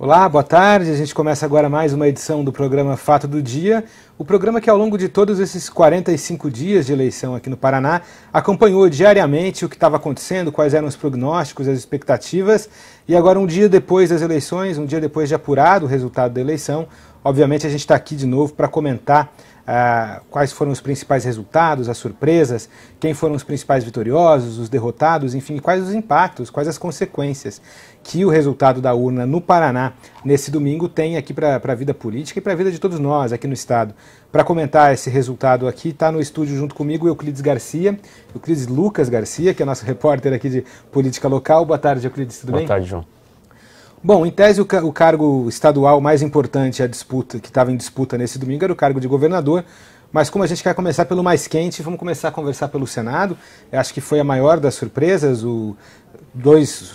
Olá, boa tarde. A gente começa agora mais uma edição do programa Fato do Dia. O programa que ao longo de todos esses 45 dias de eleição aqui no Paraná acompanhou diariamente o que estava acontecendo, quais eram os prognósticos, as expectativas. E agora, um dia depois das eleições, um dia depois de apurado o resultado da eleição, obviamente a gente está aqui de novo para comentar quais foram os principais resultados, as surpresas, quem foram os principais vitoriosos, os derrotados, enfim, quais os impactos, quais as consequências que o resultado da urna no Paraná nesse domingo tem aqui para a vida política e para a vida de todos nós aqui no estado. Para comentar esse resultado aqui, está no estúdio junto comigo o Euclides Garcia, Euclides Lucas Garcia, que é nosso repórter aqui de política local. Boa tarde, Euclides, tudo bem? Boa tarde, João. Bom, em tese o cargo estadual mais importante que estava em disputa nesse domingo era o cargo de governador, mas como a gente quer começar pelo mais quente, vamos começar a conversar pelo Senado. Eu acho que foi a maior das surpresas, o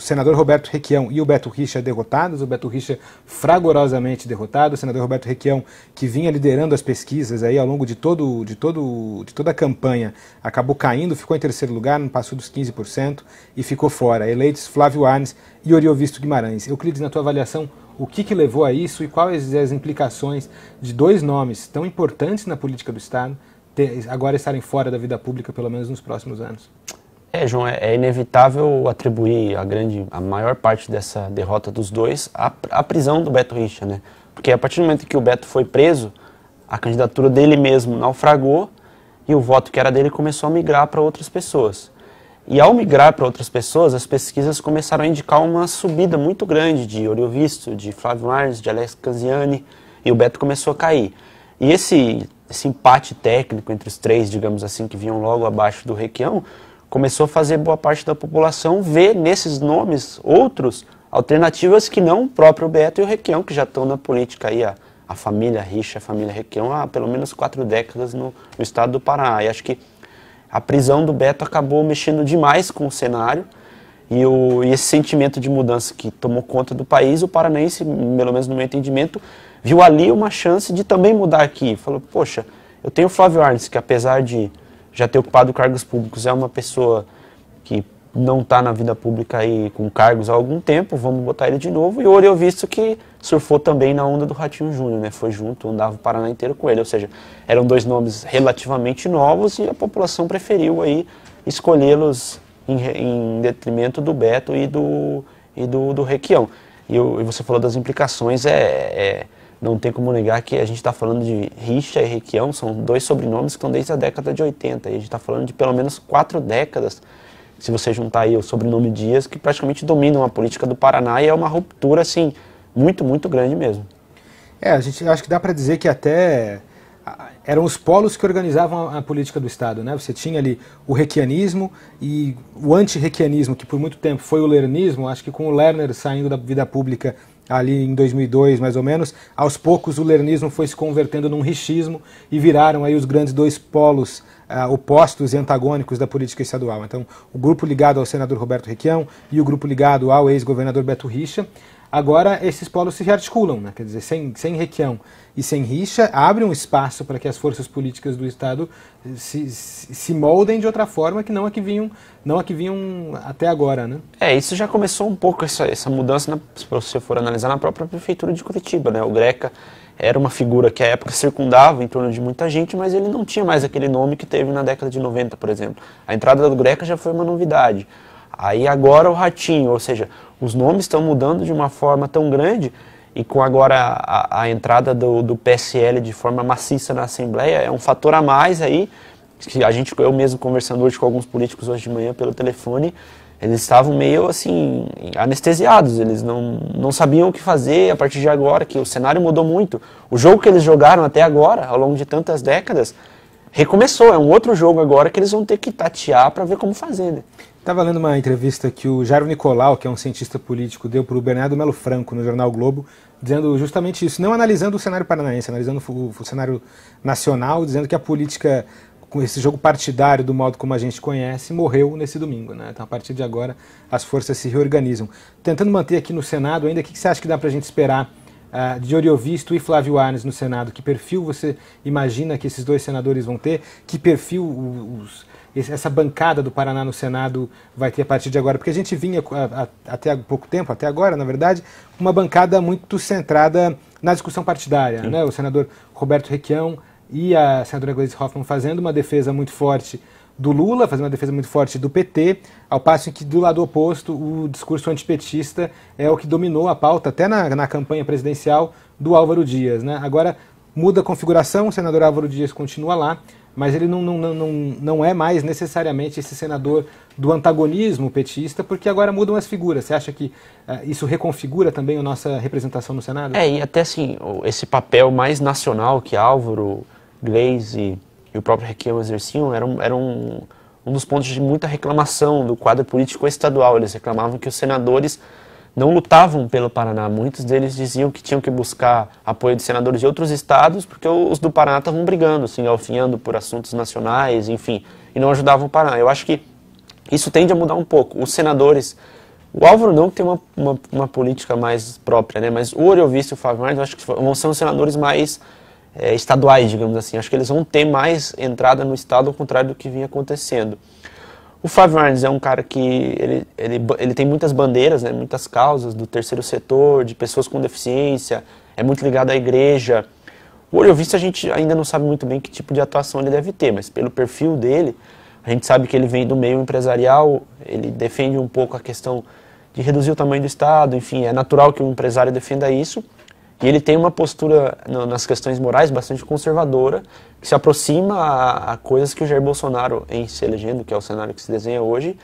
senador Roberto Requião e o Beto Richa derrotados, o Beto Richa fragorosamente derrotado, o senador Roberto Requião, que vinha liderando as pesquisas aí ao longo de toda a campanha, acabou caindo, ficou em terceiro lugar, não passou dos 15% e ficou fora. Eleitos Flávio Arnes e Oriovisto Guimarães. Euclides, na tua avaliação, o que levou a isso e quais as implicações de dois nomes tão importantes na política do Estado agora estarem fora da vida pública, pelo menos nos próximos anos? João, é inevitável atribuir a maior parte dessa derrota dos dois à prisão do Beto Richa, né? Porque a partir do momento que o Beto foi preso, a candidatura dele mesmo naufragou e o voto que era dele começou a migrar para outras pessoas. E ao migrar para outras pessoas, as pesquisas começaram a indicar uma subida muito grande de Oriovisto, de Flávio Arnes, de Alex Canziani, e o Beto começou a cair. E esse empate técnico entre os três, digamos assim, que vinham logo abaixo do Requião, começou a fazer boa parte da população ver nesses nomes outros alternativas que não o próprio Beto e o Requião, que já estão na política aí, a família Richa, a família Requião, há pelo menos 4 décadas no estado do Paraná. E acho que a prisão do Beto acabou mexendo demais com o cenário e esse sentimento de mudança que tomou conta do país, o paranaense, pelo menos no meu entendimento, viu ali uma chance de também mudar aqui. Falou, poxa, eu tenho o Flávio Arnes, que apesar de já ter ocupado cargos públicos, é uma pessoa que não está na vida pública aí com cargos há algum tempo, vamos botar ele de novo. E o Oriovisto, que surfou também na onda do Ratinho Júnior, né? Foi junto, andava o Paraná inteiro com ele, ou seja, eram dois nomes relativamente novos e a população preferiu aí escolhê-los em detrimento do Beto e do Requião. E você falou das implicações, não tem como negar que a gente está falando de Richa e Requião, são dois sobrenomes que estão desde a década de 80, e a gente está falando de pelo menos 4 décadas, se você juntar aí o sobrenome Dias, que praticamente dominam a política do Paraná, e é uma ruptura, assim, muito, muito grande mesmo. A gente acho que dá para dizer que até eram os polos que organizavam a política do Estado, né? Você tinha ali o requianismo e o anti-requianismo, que por muito tempo foi o lernismo. Acho que com o Lerner saindo da vida pública ali em 2002, mais ou menos, aos poucos o lernismo foi se convertendo num richismo e viraram aí os grandes dois polos opostos e antagônicos da política estadual. Então, o grupo ligado ao senador Roberto Requião e o grupo ligado ao ex-governador Beto Richa. Agora, esses polos se rearticulam, né? Quer dizer, sem Requião e sem Richa, abre um espaço para que as forças políticas do Estado se moldem de outra forma que não a que vinham até agora, né? Isso já começou um pouco, essa mudança, se você for analisar, na própria prefeitura de Curitiba, né? O Greca era uma figura que à época circundava em torno de muita gente, mas ele não tinha mais aquele nome que teve na década de 90, por exemplo. A entrada do Greca já foi uma novidade. Aí agora o Ratinho, ou seja, os nomes estão mudando de uma forma tão grande, e com agora a entrada do PSL de forma maciça na Assembleia, é um fator a mais aí, que eu mesmo conversando hoje com alguns políticos hoje de manhã pelo telefone, eles estavam meio assim, anestesiados, eles não sabiam o que fazer a partir de agora, que o cenário mudou muito. O jogo que eles jogaram até agora, ao longo de tantas décadas, recomeçou, é um outro jogo agora que eles vão ter que tatear para ver como fazer, né? Estava lendo uma entrevista que o Jairo Nicolau, que é um cientista político, deu para o Bernardo Melo Franco no jornal Globo, dizendo justamente isso, não analisando o cenário paranaense, analisando o cenário nacional, dizendo que a política, com esse jogo partidário do modo como a gente conhece, morreu nesse domingo, né? Então, a partir de agora, as forças se reorganizam. Tentando manter aqui no Senado ainda, o que você acha que dá para a gente esperar de Oriovisto e Flávio Arnes no Senado? Que perfil você imagina que esses dois senadores vão ter? Que perfil essa bancada do Paraná no Senado vai ter a partir de agora? Porque a gente vinha até pouco tempo, até agora, na verdade, uma bancada muito centrada na discussão partidária, né? O senador Roberto Requião e a senadora Gleisi Hoffmann fazendo uma defesa muito forte do Lula, fazendo uma defesa muito forte do PT, ao passo em que do lado oposto o discurso antipetista é o que dominou a pauta, até na campanha presidencial do Álvaro Dias, né? Agora muda a configuração, o senador Álvaro Dias continua lá, mas ele não é mais necessariamente esse senador do antagonismo petista, porque agora mudam as figuras. Você acha que isso reconfigura também a nossa representação no Senado? E até assim, esse papel mais nacional que Álvaro, Gleisi e o próprio Requião exerciam era um dos pontos de muita reclamação do quadro político estadual. Eles reclamavam que os senadores não lutavam pelo Paraná. Muitos deles diziam que tinham que buscar apoio de senadores de outros estados, porque os do Paraná estavam brigando, se engalfinhando por assuntos nacionais, enfim, e não ajudavam o Paraná. Eu acho que isso tende a mudar um pouco. Os senadores, o Álvaro não tem uma política mais própria, né? Mas o Oriovisto e o Flávio Arnes, eu acho que vão ser os senadores mais estaduais, digamos assim. Acho que eles vão ter mais entrada no estado, ao contrário do que vinha acontecendo. O Flávio Arnes é um cara que ele tem muitas bandeiras, né, muitas causas do terceiro setor, de pessoas com deficiência, é muito ligado à igreja. O Oriovisto a gente ainda não sabe muito bem que tipo de atuação ele deve ter, mas pelo perfil dele, a gente sabe que ele vem do meio empresarial, ele defende um pouco a questão de reduzir o tamanho do Estado, enfim, é natural que o empresário defenda isso. E ele tem uma postura nas questões morais bastante conservadora, que se aproxima a coisas que o Jair Bolsonaro, em se elegendo, que é o cenário que se desenha hoje,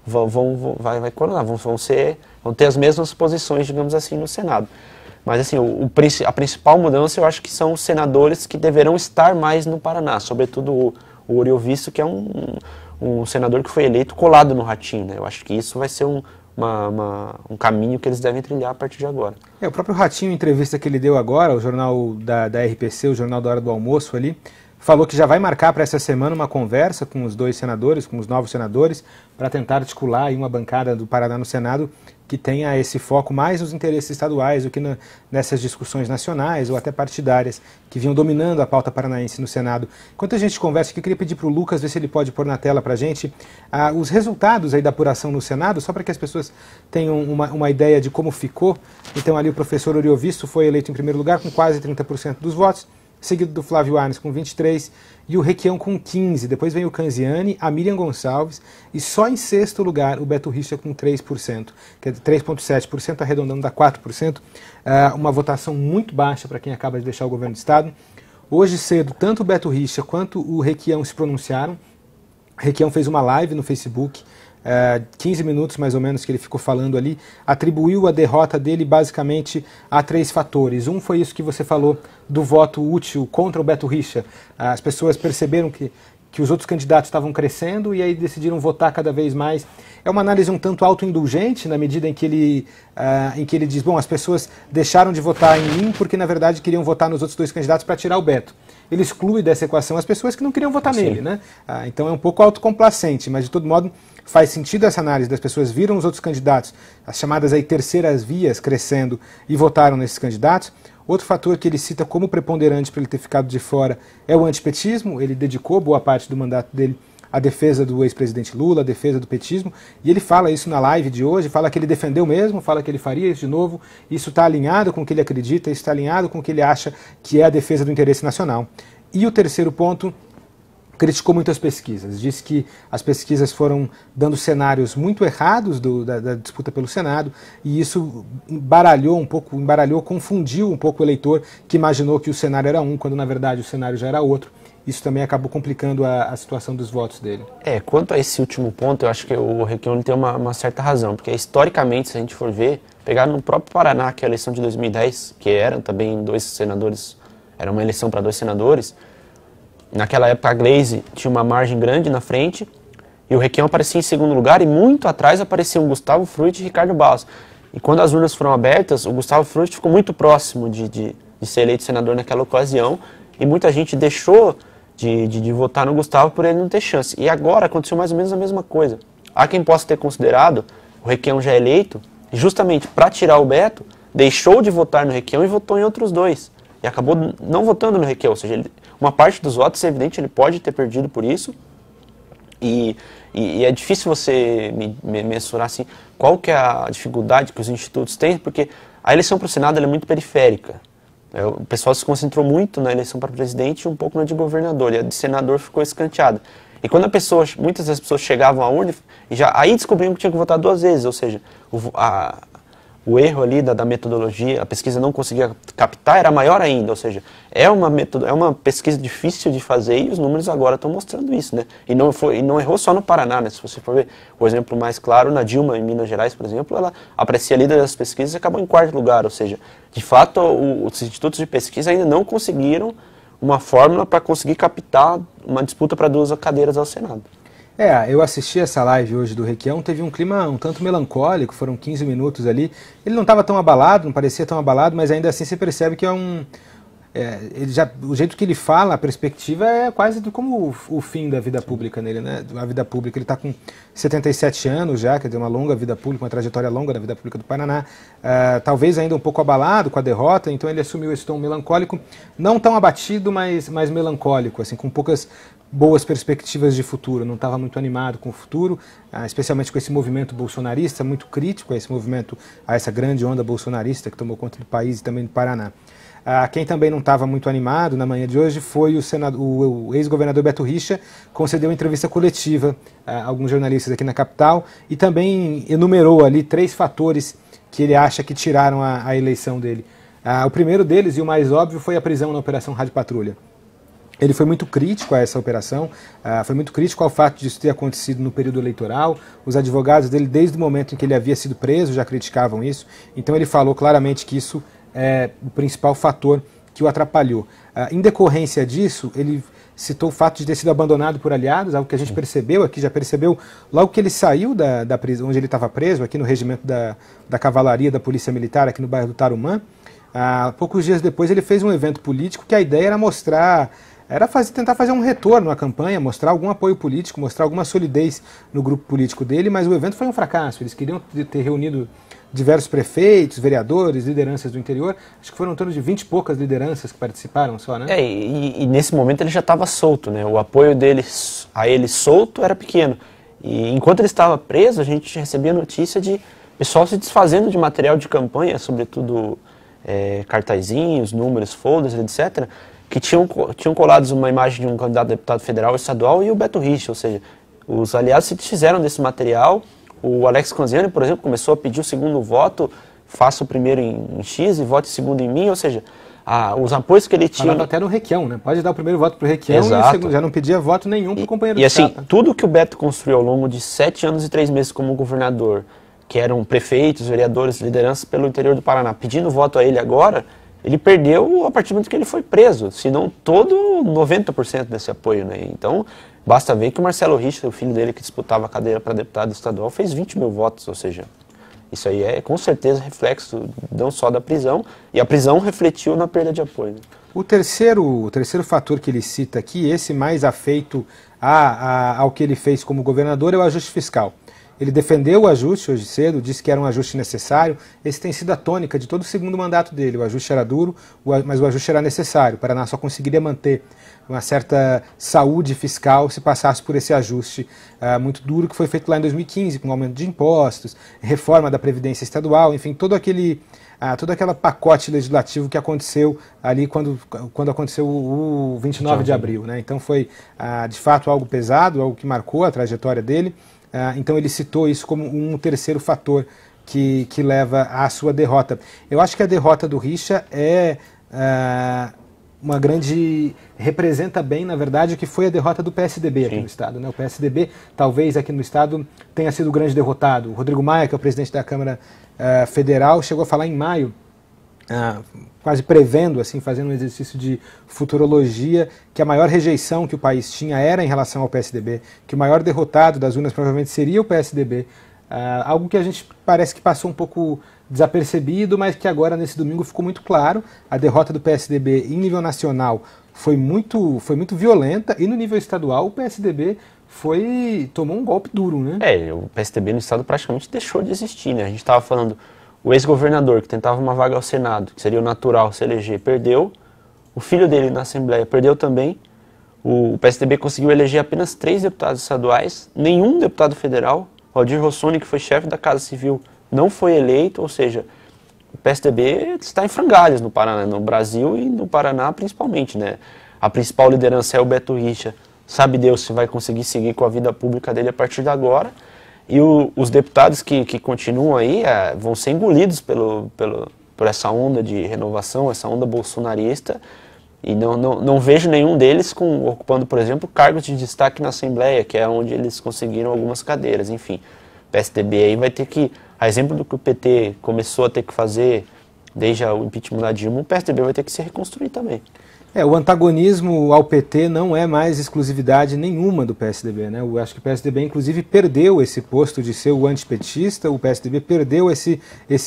vai coronar, vão ter as mesmas posições, digamos assim, no Senado. Mas assim, a principal mudança eu acho que são os senadores que deverão estar mais no Paraná, sobretudo o Oriovisto, que é um senador que foi eleito colado no Ratinho, né? Eu acho que isso vai ser um caminho que eles devem trilhar a partir de agora. O próprio Ratinho, em entrevista que ele deu agora, o jornal da RPC, o Jornal da Hora do Almoço ali, falou que já vai marcar para essa semana uma conversa com os dois senadores, com os novos senadores, para tentar articular aí uma bancada do Paraná no Senado que tenha esse foco mais nos interesses estaduais do que nessas discussões nacionais ou até partidárias que vinham dominando a pauta paranaense no Senado. Enquanto a gente conversa aqui, eu queria pedir para o Lucas ver se ele pode pôr na tela para a gente os resultados aí da apuração no Senado, só para que as pessoas tenham uma ideia de como ficou. Então ali o professor Oriovisto foi eleito em primeiro lugar com quase 30% dos votos, seguido do Flávio Arnes com 23% e o Requião com 15%. Depois vem o Canziani, a Miriam Gonçalves e só em sexto lugar o Beto Richa com 3%, que é 3,7%, arredondando dá 4%. Uma votação muito baixa para quem acaba de deixar o governo do Estado. Hoje cedo, tanto o Beto Richa quanto o Requião se pronunciaram. O Requião fez uma live no Facebook, 15 minutos mais ou menos que ele ficou falando ali, atribuiu a derrota dele basicamente a 3 fatores. Um foi isso que você falou do voto útil contra o Beto Richa. As pessoas perceberam que os outros candidatos estavam crescendo e aí decidiram votar cada vez mais. É uma análise um tanto autoindulgente na medida em que ele diz, bom, as pessoas deixaram de votar em mim porque na verdade queriam votar nos outros 2 candidatos para tirar o Beto. Ele exclui dessa equação as pessoas que não queriam votar nele, né? Então é um pouco autocomplacente, mas de todo modo faz sentido essa análise das pessoas viram os outros candidatos, as chamadas aí terceiras vias crescendo e votaram nesses candidatos. Outro fator que ele cita como preponderante para ele ter ficado de fora é o antipetismo. Ele dedicou boa parte do mandato dele à defesa do ex-presidente Lula, à defesa do petismo, e ele fala isso na live de hoje, fala que ele defendeu mesmo, fala que ele faria isso de novo. Isso está alinhado com o que ele acredita, isso está alinhado com o que ele acha que é a defesa do interesse nacional. E o terceiro ponto, criticou muito as pesquisas, disse que as pesquisas foram dando cenários muito errados da disputa pelo Senado, e isso confundiu um pouco o eleitor que imaginou que o cenário era um, quando na verdade o cenário já era outro. Isso também acabou complicando a situação dos votos dele. Quanto a esse último ponto, eu acho que o Requião tem uma certa razão, porque historicamente, se a gente for ver, pegar no próprio Paraná, que é a eleição de 2010, que eram também 2 senadores, era uma eleição para 2 senadores, naquela época a Gleisi tinha uma margem grande na frente e o Requião aparecia em segundo lugar e muito atrás apareciam Gustavo Fruit e Ricardo Barros. E quando as urnas foram abertas, o Gustavo Fruit ficou muito próximo de ser eleito senador naquela ocasião e muita gente deixou de votar no Gustavo por ele não ter chance. E agora aconteceu mais ou menos a mesma coisa. Há quem possa ter considerado o Requião já eleito e justamente para tirar o Beto, deixou de votar no Requião e votou em outros 2. E acabou não votando no Requião, ou seja, uma parte dos votos, é evidente, ele pode ter perdido por isso, E é difícil você mensurar assim, qual que é a dificuldade que os institutos têm, porque a eleição para o Senado ela é muito periférica. O pessoal se concentrou muito na eleição para presidente e um pouco na de governador, e a de senador ficou escanteada. E quando muitas das pessoas chegavam à urna, aí descobriam que tinha que votar 2 vezes, ou seja, o erro ali da metodologia, a pesquisa não conseguia captar, era maior ainda, ou seja, é uma pesquisa difícil de fazer e os números agora estão mostrando isso, né? E não errou só no Paraná, né? Se você for ver o exemplo mais claro, na Dilma, em Minas Gerais, por exemplo, ela aparecia líder das pesquisas e acabou em 4º lugar, ou seja, de fato, os institutos de pesquisa ainda não conseguiram uma fórmula para conseguir captar uma disputa para 2 cadeiras ao Senado. Eu assisti essa live hoje do Requião, teve um clima um tanto melancólico, foram 15 minutos ali. Ele não estava tão abalado, não parecia tão abalado, mas ainda assim você percebe que o jeito que ele fala, a perspectiva é quase como o fim da vida pública nele, né? A vida pública, ele está com 77 anos já, quer dizer, uma longa vida pública, uma trajetória longa da vida pública do Paraná, talvez ainda um pouco abalado com a derrota, então ele assumiu esse tom melancólico, não tão abatido, mas melancólico, assim, com poucas boas perspectivas de futuro, não estava muito animado com o futuro, especialmente com esse movimento bolsonarista, muito crítico a esse movimento, a essa grande onda bolsonarista que tomou conta do país e também do Paraná. Quem também não estava muito animado na manhã de hoje foi o ex-governador Beto Richa, concedeu entrevista coletiva a alguns jornalistas aqui na capital e também enumerou ali 3 fatores que ele acha que tiraram a eleição dele. O primeiro deles, e o mais óbvio, foi a prisão na Operação Rádio Patrulha. Ele foi muito crítico a essa operação, foi muito crítico ao fato de isso ter acontecido no período eleitoral. Os advogados dele, desde o momento em que ele havia sido preso, já criticavam isso. Então ele falou claramente que isso é o principal fator que o atrapalhou. Em decorrência disso, ele citou o fato de ter sido abandonado por aliados, algo que a gente percebeu aqui, já percebeu logo que ele saiu da prisão, onde ele estava preso, aqui no regimento da Cavalaria da Polícia Militar, aqui no bairro do Tarumã. Poucos dias depois ele fez um evento político que a ideia era tentar fazer um retorno à campanha, mostrar algum apoio político, mostrar alguma solidez no grupo político dele, mas o evento foi um fracasso. Eles queriam ter reunido diversos prefeitos, vereadores, lideranças do interior. Acho que foram em torno de 20 e poucas lideranças que participaram só, né? E nesse momento ele já estava solto, né? O apoio a ele solto era pequeno. E enquanto ele estava preso, a gente recebia notícia de pessoal se desfazendo de material de campanha, sobretudo cartazinhos, números, folders, etc., que tinham colados uma imagem de um candidato a deputado federal e estadual e o Beto Richa, ou seja, os aliados se desfizeram desse material. O Alex Canziani, por exemplo, começou a pedir o 2º voto, faça o primeiro em X e vote o 2º em mim, ou seja, os apoios que ele tinha... Falava até no Requião, né? Pode dar o primeiro voto para o Requião. Exato. E o segundo, já não pedia voto nenhum para o companheiro de chapa. E assim, tudo que o Beto construiu ao longo de 7 anos e 3 meses como governador, que eram prefeitos, vereadores, lideranças pelo interior do Paraná, pedindo voto a ele agora, ele perdeu a partir do momento que ele foi preso, se não todo 90% desse apoio, né? Então, basta ver que o Marcelo Richa, o filho dele que disputava a cadeira para deputado estadual, fez 20 mil votos, ou seja, isso aí é com certeza reflexo não só da prisão, e a prisão refletiu na perda de apoio. O terceiro fator que ele cita aqui, esse mais afeito ao que ele fez como governador, é o ajuste fiscal. Ele defendeu o ajuste hoje cedo, disse que era um ajuste necessário. Esse tem sido a tônica de todo o segundo mandato dele. O ajuste era duro, mas o ajuste era necessário. O Paraná só conseguiria manter uma certa saúde fiscal se passasse por esse ajuste muito duro que foi feito lá em 2015, com aumento de impostos, reforma da Previdência Estadual, enfim, todo aquele pacote legislativo que aconteceu ali quando aconteceu o 29 de abril, né? Então foi, de fato, algo pesado, algo que marcou a trajetória dele. Então ele citou isso como um terceiro fator que leva à sua derrota. Eu acho que a derrota do Richa representa bem, na verdade, o que foi a derrota do PSDB aqui no Estado, né? O PSDB, talvez, aqui no Estado, tenha sido o grande derrotado. O Rodrigo Maia, que é o presidente da Câmara Federal, chegou a falar em maio, quase prevendo, assim, fazendo um exercício de futurologia, que a maior rejeição que o país tinha era em relação ao PSDB, que o maior derrotado das urnas provavelmente seria o PSDB, algo que a gente parece que passou um pouco desapercebido, mas que agora, nesse domingo, ficou muito claro. A derrota do PSDB em nível nacional foi muito violenta, e no nível estadual o PSDB tomou um golpe duro, né? O PSDB no estado praticamente deixou de existir, né? A gente estava falando, o ex-governador que tentava uma vaga ao Senado, que seria o natural se eleger, perdeu. O filho dele na Assembleia perdeu também. O PSDB conseguiu eleger apenas 3 deputados estaduais, nenhum deputado federal. Valdir Rossoni, que foi chefe da Casa Civil, não foi eleito, ou seja, o PSDB está em frangalhos no Paraná, no Brasil e no Paraná principalmente, né? A principal liderança é o Beto Richa, sabe Deus se vai conseguir seguir com a vida pública dele a partir de agora, e os deputados que continuam aí vão ser engolidos por essa onda de renovação, essa onda bolsonarista, e não vejo nenhum deles ocupando, por exemplo, cargos de destaque na Assembleia, que é onde eles conseguiram algumas cadeiras. Enfim, o PSDB aí vai ter que, a exemplo do que o PT começou a ter que fazer desde o impeachment da Dilma, o PSDB vai ter que se reconstruir também. O antagonismo ao PT não é mais exclusividade nenhuma do PSDB, né? Eu acho que o PSDB, inclusive, perdeu esse posto de ser o antipetista, o PSDB perdeu esse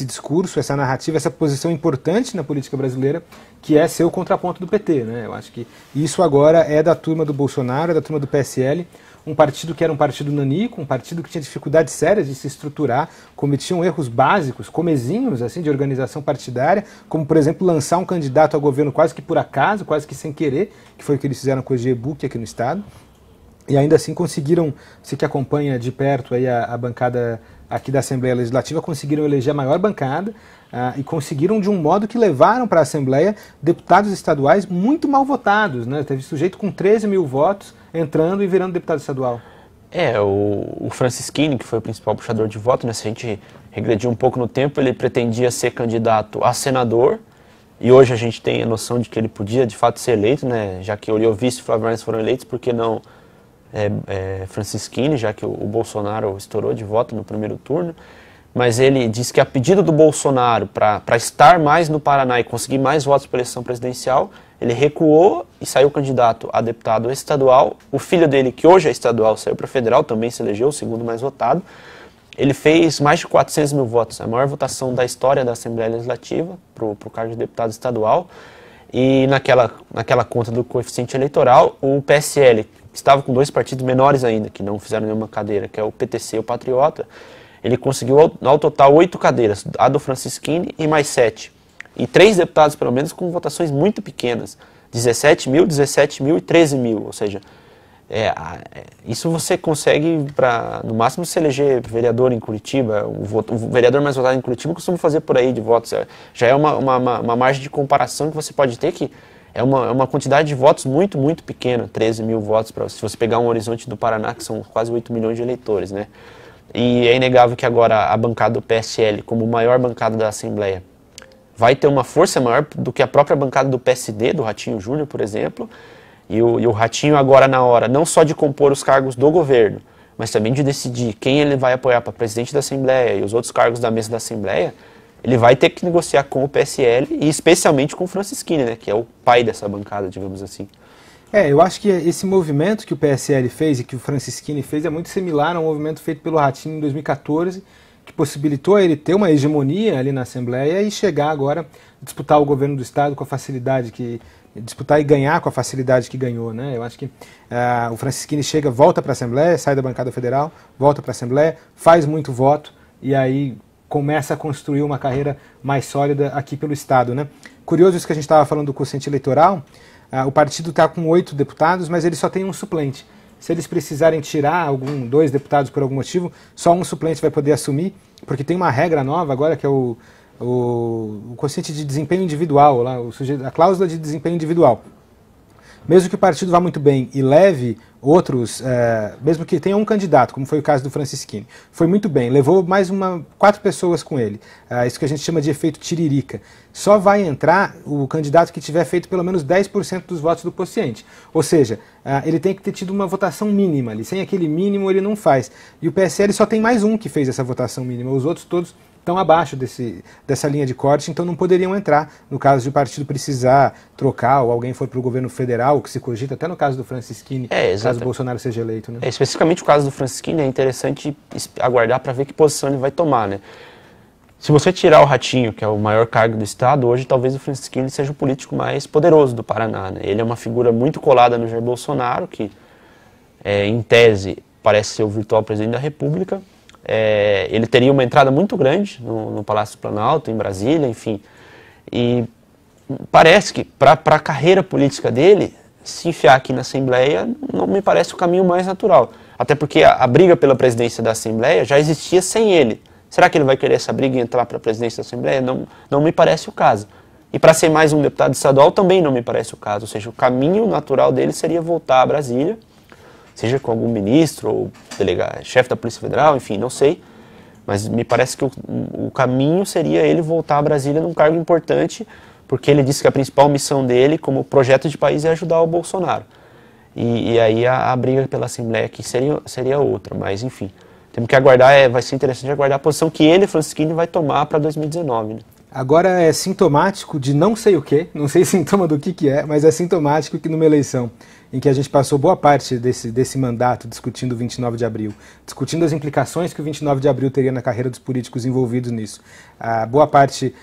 discurso, essa narrativa, essa posição importante na política brasileira, que é ser o contraponto do PT, né? Eu acho que isso agora é da turma do Bolsonaro, é da turma do PSL, um partido que era um partido nanico, um partido que tinha dificuldades sérias de se estruturar, cometiam erros básicos, comezinhos assim, de organização partidária, como, por exemplo, lançar um candidato ao governo quase que por acaso, quase que sem querer, que foi o que eles fizeram com o GEBUC aqui no Estado, e ainda assim conseguiram, você que acompanha de perto aí a bancada aqui da Assembleia Legislativa, conseguiram eleger a maior bancada, e conseguiram de um modo que levaram para a Assembleia deputados estaduais muito mal votados, né? Teve sujeito com 13 mil votos entrando e virando deputado estadual. O Francisquini, que foi o principal puxador de voto, né? Se a gente regredir um pouco no tempo, ele pretendia ser candidato a senador, e hoje a gente tem a noção de que ele podia de fato ser eleito, né? Já que Oriovice e Flávio Arnes foram eleitos, por que não Francisquini, já que o Bolsonaro estourou de voto no primeiro turno? Mas ele disse que a pedido do Bolsonaro para estar mais no Paraná e conseguir mais votos para a eleição presidencial, ele recuou e saiu candidato a deputado estadual. O filho dele, que hoje é estadual, saiu para federal, também se elegeu, o segundo mais votado. Ele fez mais de 400 mil votos, a maior votação da história da Assembleia Legislativa para o cargo de deputado estadual. E naquela conta do coeficiente eleitoral, o PSL, que estava com 2 partidos menores ainda, que não fizeram nenhuma cadeira, que é o PTC e o Patriota, ele conseguiu ao total 8 cadeiras, a do Francisquini e mais 7. E 3 deputados, pelo menos, com votações muito pequenas, 17 mil e 13 mil, ou seja, isso você consegue, no máximo, se eleger vereador em Curitiba. O vereador mais votado em Curitiba costuma fazer por aí de votos. Já é uma margem de comparação que você pode ter, que é uma quantidade de votos muito, muito pequena, 13 mil votos, se você pegar um horizonte do Paraná, que são quase 8 milhões de eleitores, né? E é inegável que agora a bancada do PSL, como maior bancada da Assembleia, vai ter uma força maior do que a própria bancada do PSD, do Ratinho Júnior, por exemplo. E o Ratinho agora, na hora, não só de compor os cargos do governo, mas também de decidir quem ele vai apoiar para presidente da Assembleia e os outros cargos da mesa da Assembleia, ele vai ter que negociar com o PSL e especialmente com o Francisquini, né, que é o pai dessa bancada, digamos assim. Eu acho que esse movimento que o PSL fez e que o Francisquini fez é muito similar ao movimento feito pelo Ratinho em 2014, que possibilitou ele ter uma hegemonia ali na Assembleia e chegar agora a disputar o governo do Estado com a facilidade disputar e ganhar com a facilidade que ganhou, né? Eu acho que o Francisquini volta para a Assembleia, sai da bancada federal, volta para a Assembleia, faz muito voto e aí começa a construir uma carreira mais sólida aqui pelo Estado, né? Curioso isso que a gente estava falando do quociente eleitoral. O partido está com 8 deputados, mas ele só tem um suplente. Se eles precisarem tirar 2 deputados por algum motivo, só um suplente vai poder assumir, porque tem uma regra nova agora que é o quociente de desempenho individual, a cláusula de desempenho individual. Mesmo que o partido vá muito bem e leve outros, mesmo que tenha um candidato, como foi o caso do Francisquini, foi muito bem, levou mais 4 pessoas com ele, isso que a gente chama de efeito tiririca. Só vai entrar o candidato que tiver feito pelo menos 10% dos votos do quociente. Ou seja, ele tem que ter tido uma votação mínima ali, sem aquele mínimo ele não faz. E o PSL só tem mais um que fez essa votação mínima, os outros todos estão abaixo dessa linha de corte, então não poderiam entrar no caso de o partido precisar trocar ou alguém for para o governo federal, o que se cogita até no caso do Francisquini, caso o Bolsonaro seja eleito. Né? Especificamente o caso do Francisquini é interessante aguardar para ver que posição ele vai tomar, né? Se você tirar o Ratinho, que é o maior cargo do Estado, hoje talvez o Francisquini seja o político mais poderoso do Paraná, né? Ele é uma figura muito colada no Jair Bolsonaro, que em tese parece ser o virtual presidente da República. Ele teria uma entrada muito grande no Palácio do Planalto, em Brasília, enfim. E parece que para a carreira política dele, se enfiar aqui na Assembleia não me parece o caminho mais natural. Até porque a briga pela presidência da Assembleia já existia sem ele. Será que ele vai querer essa briga e entrar para a presidência da Assembleia? Não me parece o caso. E para ser mais um deputado estadual também não me parece o caso. Ou seja, o caminho natural dele seria voltar a Brasília, seja com algum ministro ou chefe da Polícia Federal, enfim, não sei. Mas me parece que o caminho seria ele voltar a Brasília num cargo importante, porque ele disse que a principal missão dele como projeto de país é ajudar o Bolsonaro. E aí a briga pela Assembleia aqui seria outra, mas enfim. Temos que aguardar, vai ser interessante aguardar a posição que ele, Francisquini, vai tomar para 2019. Né? Agora é sintomático de não sei o quê, não sei sintoma do que é, mas é sintomático que numa eleição em que a gente passou boa parte desse mandato discutindo o 29 de abril, discutindo as implicações que o 29 de abril teria na carreira dos políticos envolvidos nisso. A boa parte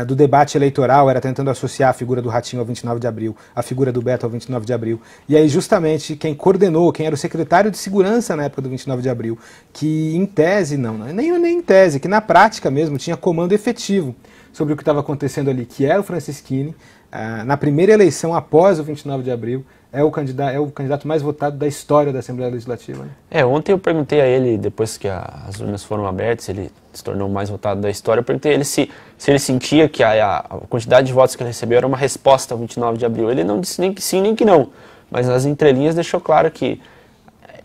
do debate eleitoral era tentando associar a figura do Ratinho ao 29 de abril, a figura do Beto ao 29 de abril. E aí justamente quem coordenou, quem era o secretário de segurança na época do 29 de abril, que em tese, nem em tese, que na prática mesmo tinha comando efetivo sobre o que estava acontecendo ali, que era o Francisquini, na primeira eleição após o 29 de abril, é o candidato mais votado da história da Assembleia Legislativa. Né? Ontem eu perguntei a ele, depois que as urnas foram abertas, ele se tornou o mais votado da história, eu perguntei a ele se ele sentia que a quantidade de votos que ele recebeu era uma resposta ao 29 de abril. Ele não disse nem que sim, nem que não, mas nas entrelinhas deixou claro que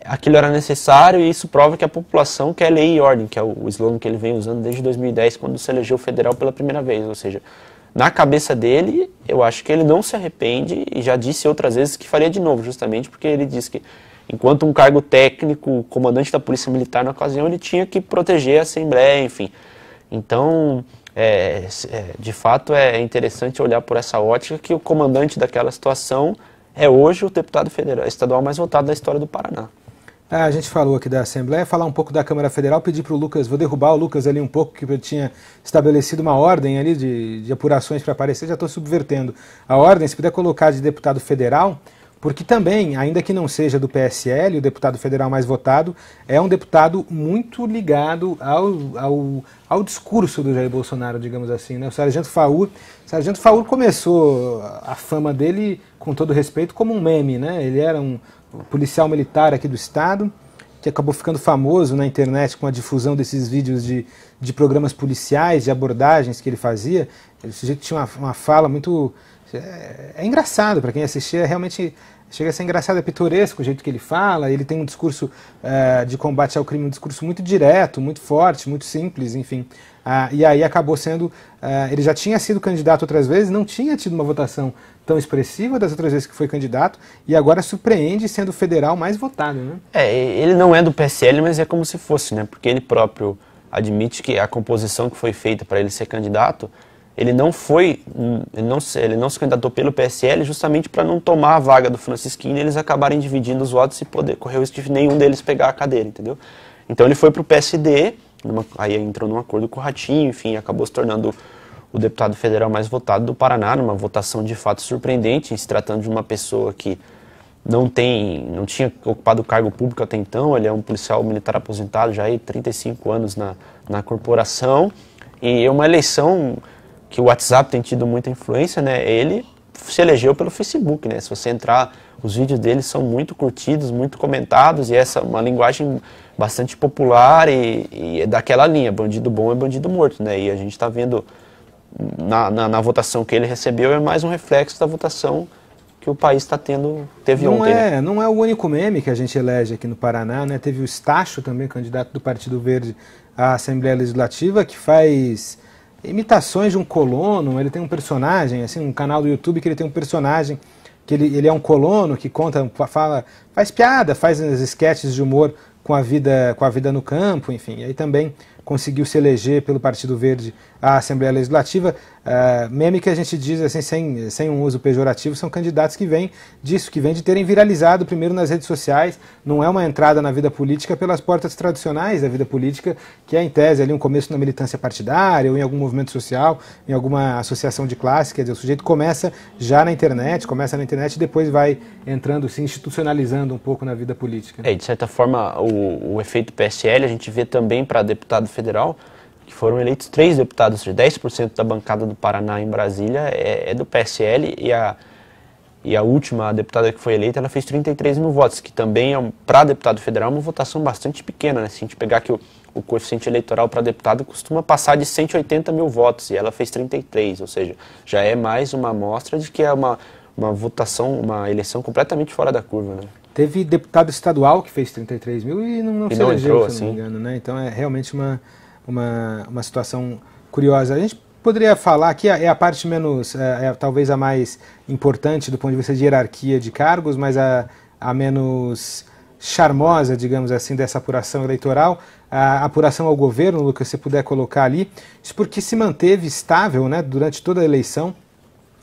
aquilo era necessário e isso prova que a população quer lei e ordem, que é o slogan que ele vem usando desde 2010, quando se elegeu federal pela primeira vez, ou seja, na cabeça dele, eu acho que ele não se arrepende e já disse outras vezes que faria de novo, justamente porque ele disse que, enquanto um cargo técnico, comandante da Polícia Militar na ocasião, ele tinha que proteger a Assembleia, enfim. Então, de fato, é interessante olhar por essa ótica que o comandante daquela situação é hoje o deputado federal, estadual mais votado da história do Paraná. A gente falou aqui da Assembleia, falar um pouco da Câmara Federal, pedir para o Lucas, vou derrubar o Lucas ali um pouco, que eu tinha estabelecido uma ordem ali de apurações para aparecer, já estou subvertendo a ordem, se puder colocar de deputado federal, porque também, ainda que não seja do PSL, o deputado federal mais votado, é um deputado muito ligado ao discurso do Jair Bolsonaro, digamos assim, né? O Sargento Faur começou a fama dele, com todo respeito, como um meme, né? Ele era um policial militar aqui do estado, que acabou ficando famoso na internet com a difusão desses vídeos de programas policiais, de abordagens que ele fazia. Ele tinha uma fala muito... É engraçado, para quem assistia, realmente chega a ser engraçado, é pitoresco o jeito que ele fala, ele tem um discurso de combate ao crime, um discurso muito direto, muito forte, muito simples, enfim. E aí acabou sendo... ele já tinha sido candidato outras vezes, não tinha tido uma votação tão expressiva das outras vezes que foi candidato, e agora surpreende sendo o federal mais votado, né? Ele não é do PSL, mas é como se fosse, né? Porque ele próprio admite que a composição que foi feita para ele ser candidato, ele não se candidatou pelo PSL justamente para não tomar a vaga do Francisquini e eles acabarem dividindo os votos e poder correr o risco de nenhum deles pegar a cadeira, entendeu? Então ele foi para o PSD, aí entrou num acordo com o Ratinho, enfim, acabou se tornando o deputado federal mais votado do Paraná, numa votação de fato surpreendente, se tratando de uma pessoa que não tinha ocupado o cargo público até então, ele é um policial militar aposentado já há 35 anos na corporação, e é uma eleição que o WhatsApp tem tido muita influência, né? Ele se elegeu pelo Facebook, né? Se você entrar, os vídeos dele são muito curtidos, muito comentados, e essa é uma linguagem bastante popular e é daquela linha, bandido bom é bandido morto, né? E a gente está vendo na votação que ele recebeu, é mais um reflexo da votação que o país teve ontem. Né? Não é o único meme que a gente elege aqui no Paraná, né? Teve o Estácio também, candidato do Partido Verde à Assembleia Legislativa, que faz imitações de um colono. Ele tem um personagem, assim, um canal do YouTube que ele tem um personagem que ele é um colono que faz piada, faz as esquetes de humor com a vida no campo, enfim. E aí também conseguiu se eleger pelo Partido Verde à Assembleia Legislativa. Meme que a gente diz assim, sem um uso pejorativo, são candidatos que vêm disso, que vêm de terem viralizado primeiro nas redes sociais. Não é uma entrada na vida política pelas portas tradicionais da vida política, que é em tese ali um começo na militância partidária ou em algum movimento social, em alguma associação de classe. Quer dizer, o sujeito começa já na internet, e depois vai entrando, se institucionalizando um pouco na vida política. De certa forma, o efeito PSL a gente vê também para deputado federal, que foram eleitos 3 deputados, ou seja, 10% da bancada do Paraná em Brasília é do PSL, E a última deputada que foi eleita, ela fez 33 mil votos, que também, para deputado federal, é uma votação bastante pequena, né? Se a gente pegar que o coeficiente eleitoral para deputado costuma passar de 180 mil votos, e ela fez 33, ou seja, já é mais uma amostra de que é uma votação, uma eleição completamente fora da curva, né? Teve deputado estadual que fez 33 mil e não se elegeu, entrou, se não me engano, né? Então é realmente uma situação curiosa. A gente poderia falar que é a parte menos, talvez a mais importante do ponto de vista de hierarquia de cargos, mas a menos charmosa, digamos assim, dessa apuração eleitoral, a apuração ao governo, Lucas, se você puder colocar ali, isso porque se manteve estável, né, durante toda a eleição.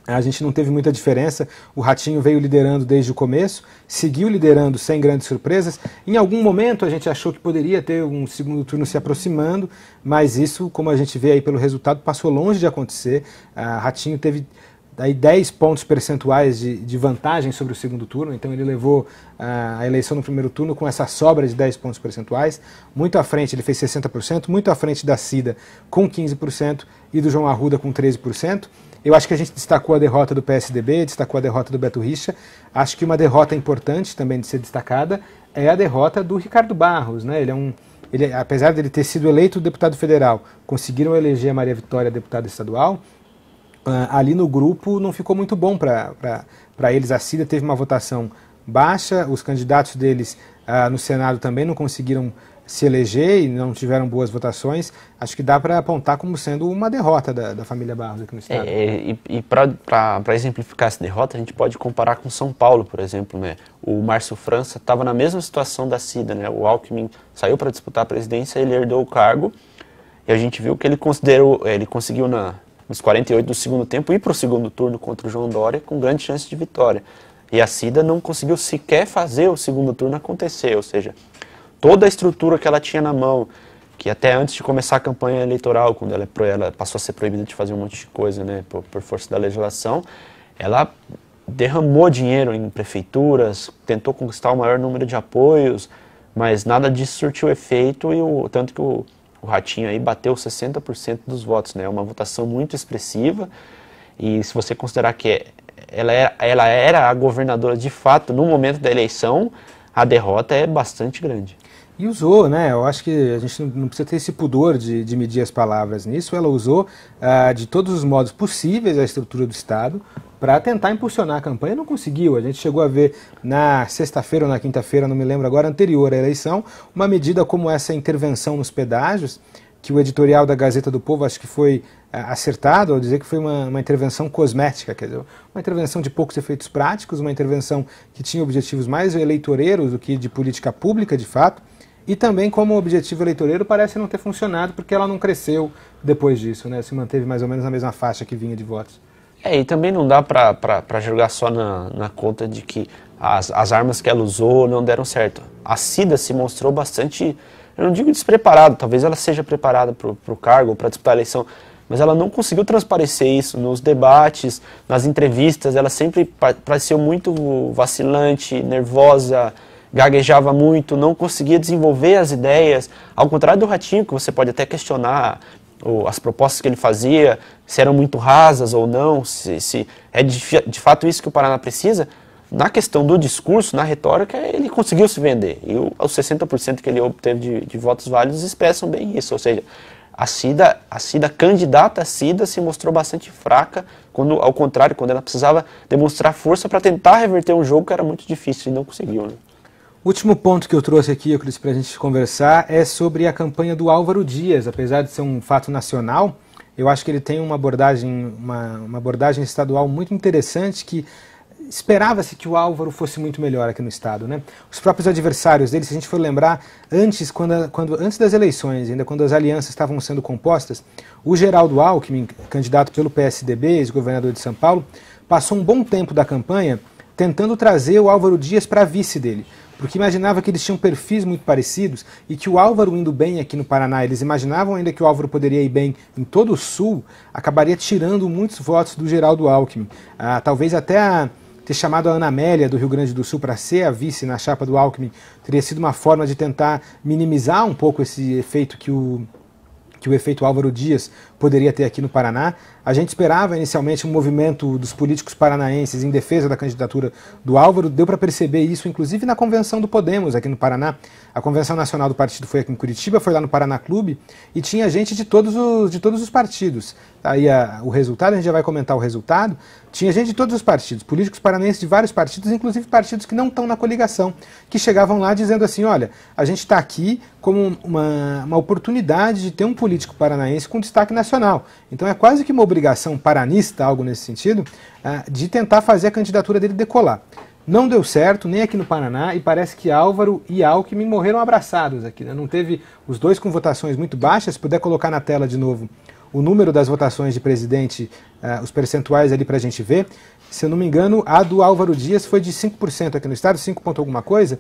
A gente não teve muita diferença, o Ratinho veio liderando desde o começo, seguiu liderando sem grandes surpresas. Em algum momento a gente achou que poderia ter um segundo turno se aproximando, mas isso, como a gente vê aí pelo resultado, passou longe de acontecer. Ratinho teve aí 10 pontos percentuais de vantagem sobre o segundo turno, então ele levou a eleição no primeiro turno com essa sobra de 10 pontos percentuais, muito à frente, ele fez 60%, muito à frente da Cida com 15% e do João Arruda com 13%. Eu acho que a gente destacou a derrota do PSDB, destacou a derrota do Beto Richa. Acho que uma derrota importante também de ser destacada é a derrota do Ricardo Barros, né? Apesar de ele ter sido eleito deputado federal, conseguiram eleger a Maria Vitória deputada estadual. Ali no grupo não ficou muito bom para eles. A Cida teve uma votação baixa, os candidatos deles no Senado também não conseguiram se eleger e não tiveram boas votações. Acho que dá para apontar como sendo uma derrota da família Barros aqui no estado. E para exemplificar essa derrota, a gente pode comparar com São Paulo, por exemplo, né? O Márcio França estava na mesma situação da Cida, né? O Alckmin saiu para disputar a presidência, ele herdou o cargo, e a gente viu que ele conseguiu nos 48 do segundo tempo ir para o segundo turno contra o João Dória com grande chance de vitória. E a Cida não conseguiu sequer fazer o segundo turno acontecer, ou seja, toda a estrutura que ela tinha na mão, que até antes de começar a campanha eleitoral, quando ela passou a ser proibida de fazer um monte de coisa, né, por força da legislação, ela derramou dinheiro em prefeituras, tentou conquistar o maior número de apoios, mas nada disso surtiu efeito, tanto que o Ratinho aí bateu 60% dos votos, né, é uma votação muito expressiva, e se você considerar que ela era a governadora de fato no momento da eleição, a derrota é bastante grande. E usou, né? Eu acho que a gente não precisa ter esse pudor de medir as palavras nisso. Ela usou de todos os modos possíveis a estrutura do Estado para tentar impulsionar a campanha. Não conseguiu. A gente chegou a ver na sexta-feira ou na quinta-feira, não me lembro agora, anterior à eleição, uma medida como essa intervenção nos pedágios, que o editorial da Gazeta do Povo acho que foi acertado ao dizer que foi uma intervenção cosmética, quer dizer, uma intervenção de poucos efeitos práticos, uma intervenção que tinha objetivos mais eleitoreiros do que de política pública, de fato, e também como objetivo eleitoreiro parece não ter funcionado porque ela não cresceu depois disso, né? Se manteve mais ou menos na mesma faixa que vinha de votos. E também não dá para jogar só na conta de que as armas que ela usou não deram certo. A Cida se mostrou bastante, eu não digo despreparada, talvez ela seja preparada para o cargo, para disputar a eleição, mas ela não conseguiu transparecer isso nos debates, nas entrevistas, ela sempre pareceu muito vacilante, nervosa, gaguejava muito, não conseguia desenvolver as ideias, ao contrário do Ratinho, que você pode até questionar as propostas que ele fazia, se eram muito rasas ou não, se é de fato isso que o Paraná precisa. Na questão do discurso, na retórica, ele conseguiu se vender, e os 60% que ele obteve de votos válidos expressam bem isso, ou seja, a Cida, candidata a Cida, se mostrou bastante fraca, ao contrário, quando ela precisava demonstrar força para tentar reverter um jogo que era muito difícil e não conseguiu, né? O último ponto que eu trouxe aqui, Euclides, para a gente conversar é sobre a campanha do Álvaro Dias. Apesar de ser um fato nacional, eu acho que ele tem uma abordagem estadual muito interessante que esperava-se que o Álvaro fosse muito melhor aqui no estado, né? Os próprios adversários dele, se a gente for lembrar, antes das eleições, ainda quando as alianças estavam sendo compostas, o Geraldo Alckmin, candidato pelo PSDB, ex-governador de São Paulo, passou um bom tempo da campanha tentando trazer o Álvaro Dias para vice dele, porque imaginava que eles tinham perfis muito parecidos e que o Álvaro indo bem aqui no Paraná, eles imaginavam ainda que o Álvaro poderia ir bem em todo o Sul, acabaria tirando muitos votos do Geraldo Alckmin. Talvez até ter chamado a Ana Amélia do Rio Grande do Sul para ser a vice na chapa do Alckmin teria sido uma forma de tentar minimizar um pouco esse efeito que o efeito Álvaro Dias poderia ter aqui no Paraná. A gente esperava inicialmente um movimento dos políticos paranaenses em defesa da candidatura do Álvaro, deu para perceber isso inclusive na convenção do Podemos aqui no Paraná. A convenção nacional do partido foi aqui em Curitiba, foi lá no Paraná Clube e tinha gente de todos os partidos. Aí o resultado, a gente já vai comentar o resultado, tinha gente de todos os partidos, políticos paranaenses de vários partidos, inclusive partidos que não estão na coligação, que chegavam lá dizendo assim, olha, a gente está aqui como uma oportunidade de ter um político paranaense com destaque nacional. Então é quase que uma obrigação paranista, algo nesse sentido, de tentar fazer a candidatura dele decolar. Não deu certo, nem aqui no Paraná, e parece que Álvaro e Alckmin morreram abraçados aqui, né? Não teve os dois com votações muito baixas. Se puder colocar na tela de novo o número das votações de presidente, os percentuais ali para a gente ver. Se eu não me engano, a do Álvaro Dias foi de 5% aqui no estado, 5 ponto alguma coisa.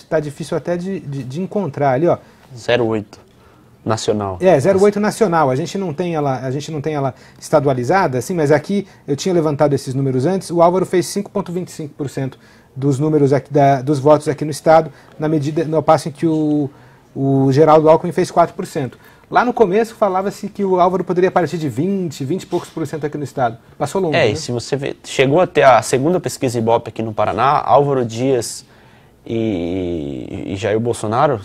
Tá difícil até de encontrar ali, ó. 0,8 nacional. 0,8 nacional. A gente não tem ela estadualizada, assim, mas aqui eu tinha levantado esses números antes. O Álvaro fez 5,25% dos números aqui dos votos aqui no estado, no passo em que o Geraldo Alckmin fez 4%. Lá no começo falava-se que o Álvaro poderia partir de 20 e poucos por cento aqui no estado. Passou longe, né? E se você vê, chegou até a segunda pesquisa Ibope aqui no Paraná, Álvaro Dias e Jair Bolsonaro,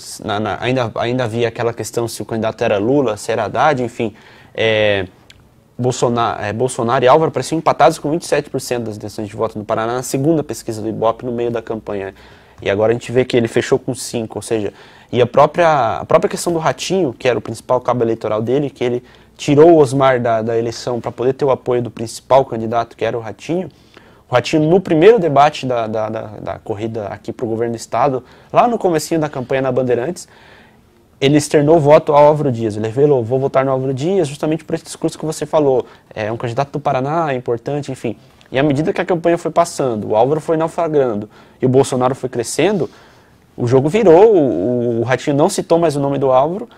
ainda havia aquela questão se o candidato era Lula, se era Haddad, enfim, Bolsonaro e Álvaro pareciam empatados com 27% das intenções de voto no Paraná na segunda pesquisa do Ibope no meio da campanha. E agora a gente vê que ele fechou com 5%, ou seja, e a própria questão do Ratinho, que era o principal cabo eleitoral dele, que ele tirou o Osmar da eleição para poder ter o apoio do principal candidato, que era o Ratinho, no primeiro debate da corrida aqui para o governo do estado, lá no comecinho da campanha na Bandeirantes, ele externou voto ao Álvaro Dias. Ele revelou, vou votar no Álvaro Dias justamente por esse discurso que você falou. É um candidato do Paraná, é importante, enfim. E à medida que a campanha foi passando, o Álvaro foi naufragando e o Bolsonaro foi crescendo, o jogo virou, o Ratinho não citou mais o nome do Álvaro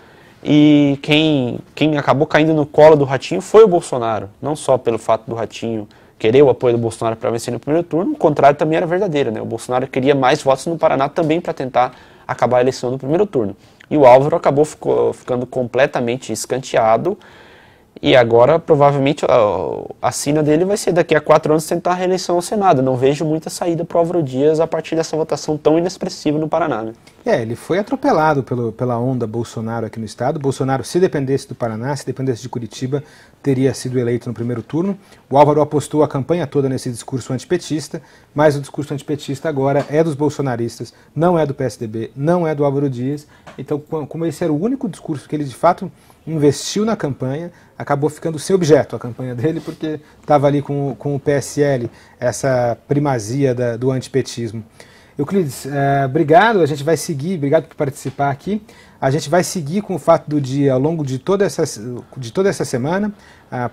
e quem acabou caindo no colo do Ratinho foi o Bolsonaro. Não só pelo fato do Ratinho querer o apoio do Bolsonaro para vencer no primeiro turno, o contrário também era verdadeiro, né? O Bolsonaro queria mais votos no Paraná também para tentar acabar a eleição no primeiro turno. E o Álvaro acabou ficando completamente escanteado. E agora, provavelmente, a sina dele vai ser daqui a 4 anos tentar a reeleição ao Senado. Não vejo muita saída para o Álvaro Dias a partir dessa votação tão inexpressiva no Paraná, né? Ele foi atropelado pela onda Bolsonaro aqui no estado. Bolsonaro, se dependesse do Paraná, se dependesse de Curitiba, teria sido eleito no primeiro turno. O Álvaro apostou a campanha toda nesse discurso antipetista, mas o discurso antipetista agora é dos bolsonaristas, não é do PSDB, não é do Álvaro Dias. Então, como esse era o único discurso que ele de fato investiu na campanha, acabou ficando sem objeto a campanha dele, porque estava ali com o PSL, essa primazia do antipetismo. Euclides, obrigado, a gente vai seguir, obrigado por participar aqui. A gente vai seguir com o fato do dia ao longo de toda essa semana,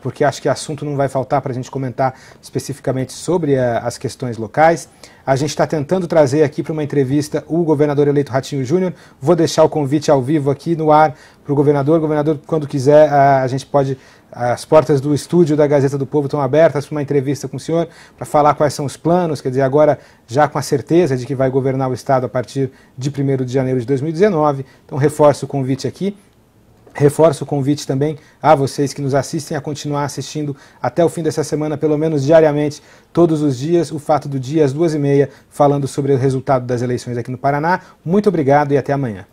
porque acho que assunto não vai faltar para a gente comentar especificamente sobre as questões locais. A gente está tentando trazer aqui para uma entrevista o governador eleito Ratinho Júnior. Vou deixar o convite ao vivo aqui no ar para o governador. Governador, quando quiser, a gente pode... As portas do estúdio da Gazeta do Povo estão abertas para uma entrevista com o senhor, para falar quais são os planos, quer dizer, agora já com a certeza de que vai governar o estado a partir de 1º de janeiro de 2019. Então reforço o convite aqui. Reforço o convite também a vocês que nos assistem a continuar assistindo até o fim dessa semana, pelo menos diariamente, todos os dias, o Fato do Dia, às 2h30, falando sobre o resultado das eleições aqui no Paraná. Muito obrigado e até amanhã.